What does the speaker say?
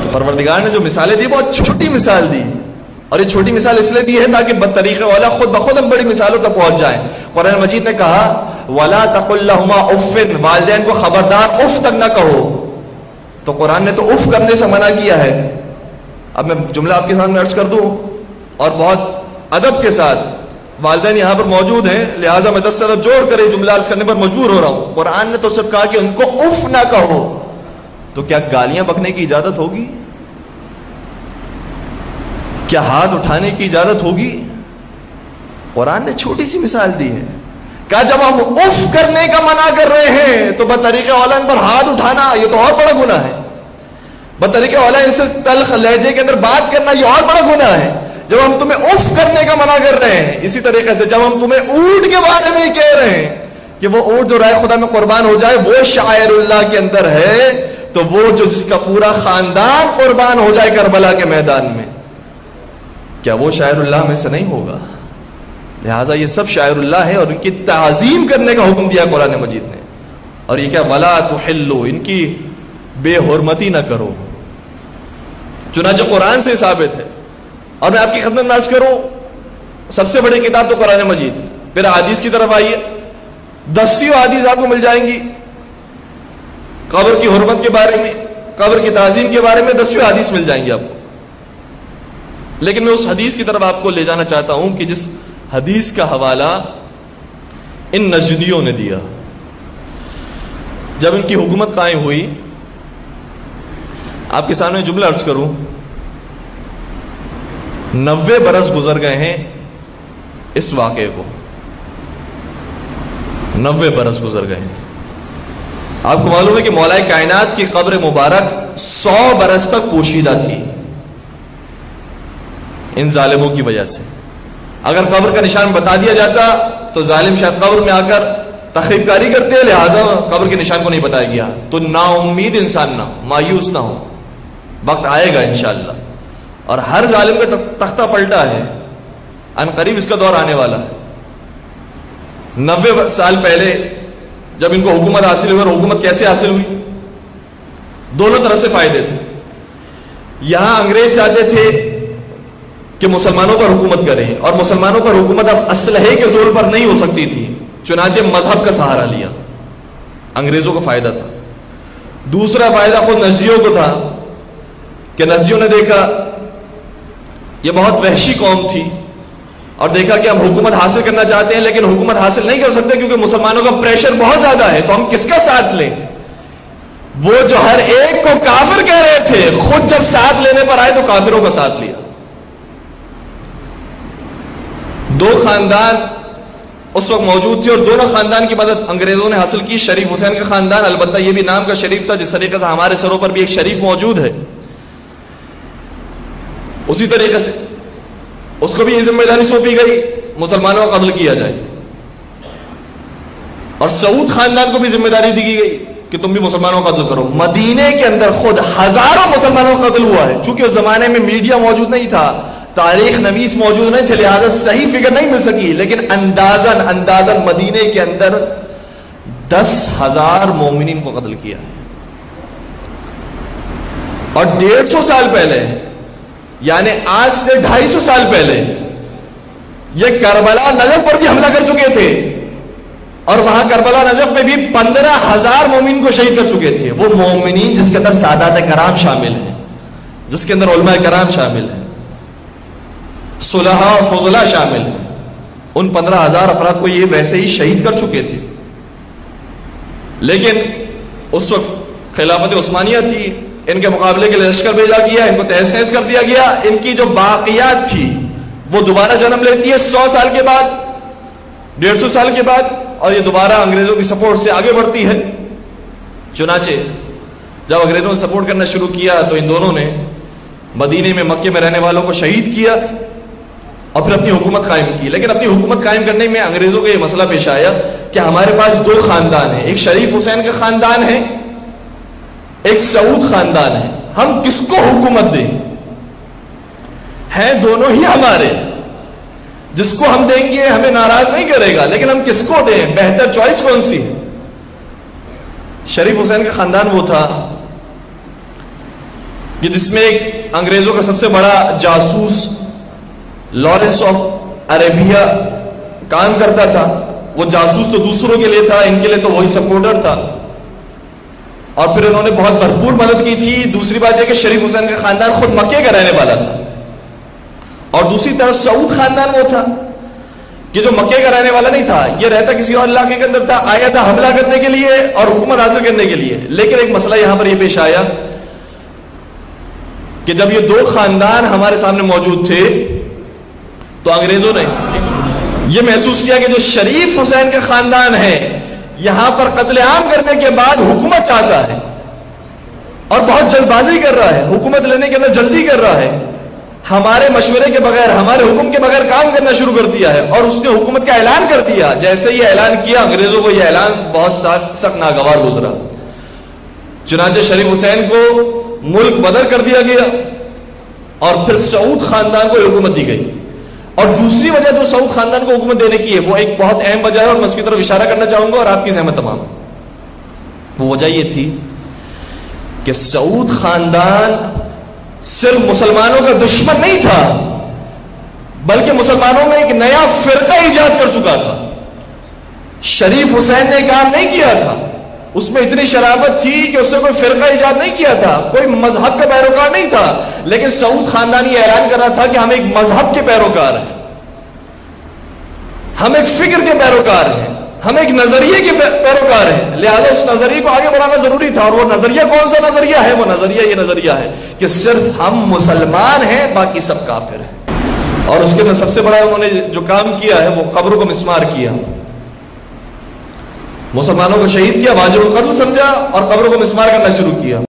تو پروردگار نے جو مثالیں دی بہت چھوٹی مثال دی, اور یہ چھوٹی مثال اس لیے دی ہے تاکہ بدطریق اولا خود بخود ہم بڑی مثالوں تک پہنچ جائیں. قرآن مجید نے کہا وَلَا تَقُلْ لَهُمَا اُفٍّ, والدین کو خبردار اف تک نہ کہو. تو قرآن نے تو اف کرنے سے منع کیا ہے. اب میں جملہ آپ کے سامنے عرض کر دوں, اور بہت ادب کے ساتھ, والدین یہاں پر موجود ہیں لہٰذا میں 10 ادب جوڑ کر یہ جملہ عرض کرنے پر مجبور ہو رہا ہوں. قرآن نے تو صرف کہا کہ ان کو اف نہ کہو, تو کیا گالیاں بکنے کی اجازت ہوگی؟ کیا ہاتھ اٹھانے کی اجازت ہوگی؟ قرآن نے چھوٹی سی مثال دی ہے, کہا جب ہم اف کرنے کا منع کر رہے ہیں تو بطریق اولا ان پر ہاتھ اٹھانا یہ تو اور بڑا گناہ ہے. بطریق اولا ان سے تلخ لہجے کے اندر بات کرنا یہ اور بڑا گناہ ہے. جب ہم تمہیں اف کرنے کا منع کر رہے ہیں, اسی طریقے سے جب ہم تمہیں اونٹ کے بارے میں کہہ رہے ہیں کہ وہ اونٹ جو رائے خدا میں قربان ہو جائے وہ شاعر اللہ کے اندر ہے, تو وہ جو جس کا پورا خاندان قربان ہو جائے کربلا کے میدان میں, کیا وہ شاعر اللہ میں سے نہیں ہوگا؟ لہٰذا یہ سب شاعر اللہ ہے, اور ان کی تعظیم کرنے کا حکم دیا قرآن مجید نے. اور یہ کیا وَلَا تُحِلُّوا, ان کی بے حرمتی نہ کرو. چنانچہ قرآن سے ثابت ہے. اور میں آپ کی خدمت میں عرض کروں, سب سے بڑی کتاب تو قرآن مجید, پھر حدیث کی طرف آئیے, 10 حدیث آپ کو مل جائیں گی قبر کی حرمت کے بارے میں, قبر کی تعظیم کے بارے میں 10 حدیث مل جائیں گی آپ کو. لیکن میں اس حدیث کی طرف آپ کو لے جانا چاہتا ہوں کہ جس حدیث کا حوالہ ان نجدیوں نے دیا. جب ان کی حکومت قائم ہوئی, آپ کے سامنے جملہ عرض کروں, 90 برس گزر گئے ہیں اس واقعے کو, 90 برس گزر گئے ہیں. آپ کو معلوم ہے کہ مولا کائنات کی قبر مبارک 100 برس تک پوشیدہ تھی ان ظالموں کی وجہ سے. اگر قبر کا نشان بتا دیا جاتا تو ظالم شاید قبر میں آ کر تخریب کاری کرتے, لہٰذا قبر کے نشان کو نہیں بتایا گیا, تو نا امید انسان نہ ہو, مایوس نہ ہو, وقت آئے گا انشاءاللہ. اور ہر ظالم کا تختہ پلٹا ہے, ان قریب اس کا دور آنے والا ہے. 90 سال پہلے جب ان کو حکومت حاصل ہوئی, اور حکومت کیسے حاصل ہوئی؟ دونوں طرف سے فائدے تھے. یہاں انگریز چاہتے تھے کہ مسلمانوں پر حکومت کریں, اور مسلمانوں پر حکومت اب اسلحے کے زور پر نہیں ہو سکتی تھی, چنانچہ مذہب کا سہارا لیا. انگریزوں کو فائدہ تھا. دوسرا فائدہ خود نجدیوں کو تھا کہ نجدیوں نے دیکھا یہ بہت وحشی قوم تھی, اور دیکھا کہ ہم حکومت حاصل کرنا چاہتے ہیں لیکن حکومت حاصل نہیں کر سکتے کیونکہ مسلمانوں کا پریشر بہت زیادہ ہے, تو ہم کس کا ساتھ لیں؟ وہ جو ہر ایک کو کافر کہہ رہے تھے, خود جب ساتھ لینے پر آئے تو کافروں کا ساتھ لیا. 2 خاندان اس وقت موجود تھے, اور دونوں خاندان کی مدد انگریزوں نے حاصل کی. شریف حسین کا خاندان, البتہ یہ بھی نام کا شریف تھا, جس طریقے سے ہمارے سروں پر بھی ایک شریف موجود ہے, اسی طریقے سے اس کو بھی یہ ذمہ داری سونپی گئی مسلمانوں کا قتل کیا جائے. اور سعود خاندان کو بھی ذمہ داری دی گئی کہ تم بھی مسلمانوں کا قتل کرو. مدینے کے اندر خود ہزاروں مسلمانوں کا قتل ہوا ہے. چونکہ اس زمانے میں میڈیا موجود نہیں تھا, تاریخ نویس موجود نہیں تھے, لہذا صحیح فگر نہیں مل سکی, لیکن اندازاً مدینے کے اندر 10,000 مومنین کو قتل کیا. اور 150 سال پہلے, یعنی آج سے 250 سال پہلے, یہ کربلا نجف پر بھی حملہ کر چکے تھے, اور وہاں کربلا نجف میں بھی 15,000 مومن کو شہید کر چکے تھے. وہ مومنین جس کے اندر سادات کرام شامل ہیں, جس کے اندر علماء کرام شامل ہیں, صلحاء اور فضلاء شامل ہیں, ان 15,000 افراد کو یہ ویسے ہی شہید کر چکے تھے. لیکن اس وقت خلافت عثمانیہ تھی, ان کے مقابلے کے لیے لشکر بھیجا گیا, ان کو تہس نہس کر دیا گیا. ان کی جو باقیات تھی وہ دوبارہ جنم لیتی ہے 100 سال کے بعد, 150 سال کے بعد, اور یہ دوبارہ انگریزوں کی سپورٹ سے آگے بڑھتی ہے. چنانچہ جب انگریزوں نے سپورٹ کرنا شروع کیا تو ان دونوں نے مدینے میں, مکے میں رہنے والوں کو شہید کیا اور پھر اپنی حکومت قائم کی. لیکن اپنی حکومت قائم کرنے میں انگریزوں کو یہ مسئلہ پیش آیا کہ ہمارے پاس 2 خاندان ہیں, ایک شریف حسین کا خاندان ہے, ایک سعود خاندان ہے, ہم کس کو حکومت دیں؟ ہیں دونوں ہی ہمارے, جس کو ہم دیں گے ہمیں ناراض نہیں کرے گا, لیکن ہم کس کو دیں؟ بہتر چوائس کون سی ہے؟ شریف حسین کا خاندان وہ تھا کہ جس میں ایک انگریزوں کا سب سے بڑا جاسوس لارنس آف عربیہ کام کرتا تھا. وہ جاسوس تو دوسروں کے لیے تھا, ان کے لیے تو وہی سپورٹر تھا, اور پھر انہوں نے بہت بھرپور مدد کی تھی. دوسری بات یہ کہ شریف حسین کا خاندان خود مکے کا رہنے والا تھا, اور دوسری طرف سعود خاندان وہ تھا کہ جو مکے کا رہنے والا نہیں تھا, یہ رہتا کسی اور علاقے کے اندر تھا, آیا تھا حملہ کرنے کے لیے اور حکومت حاصل کرنے کے لیے. لیکن ایک مسئلہ یہاں پر یہ پیش آیا کہ جب یہ دو خاندان ہمارے سامنے موجود تھے تو انگریزوں نے یہ محسوس کیا کہ جو شریف حسین کا خاندان ہے یہاں پر قتل عام کرنے کے بعد حکومت چاہتا ہے اور بہت جلد بازی کر رہا ہے, حکومت لینے کے اندر جلدی کر رہا ہے, ہمارے مشورے کے بغیر, ہمارے حکم کے بغیر کام کرنا شروع کر دیا ہے, اور اس نے حکومت کا اعلان کر دیا. جیسے یہ اعلان کیا, انگریزوں کو یہ اعلان بہت سخت ناگوار گزرا. چنانچہ شریف حسین کو ملک بدر کر دیا گیا اور پھر سعود خاندان کو حکومت دی گئی. اور دوسری وجہ جو سعود خاندان کو حکومت دینے کی ہے وہ ایک بہت اہم وجہ ہے, اور میں اس کی طرف اشارہ کرنا چاہوں گا اور آپ کی زحمت تمام. وہ وجہ یہ تھی کہ سعود خاندان صرف مسلمانوں کا دشمن نہیں تھا, بلکہ مسلمانوں میں ایک نیا فرقہ ایجاد کر چکا تھا. شریف حسین نے کام نہیں کیا تھا, اس میں اتنی شرافت تھی کہ اس نے کوئی فرقہ ایجاد نہیں کیا تھا, کوئی مذہب کا پیروکار نہیں تھا, لیکن سعود خاندان یہ اعلان کر رہا تھا کہ ہم ایک مذہب کے پیروکار ہیں, ہم ایک فکر کے پیروکار ہیں, ہم ایک نظریے کے پیروکار ہیں. لہذا اس نظریے کو آگے بڑھانا ضروری تھا. اور وہ نظریہ کون سا نظریہ ہے؟ وہ نظریہ یہ نظریہ ہے کہ صرف ہم مسلمان ہیں, باقی سب کافر ہیں. اور اس کے اندر سب سے بڑا انہوں نے جو کام کیا ہے وہ قبروں کو مسمار کیا, مسلمانوں کو شہید کیا, واجب القتل سمجھا اور قبروں کو مسمار کرنا شروع کیا.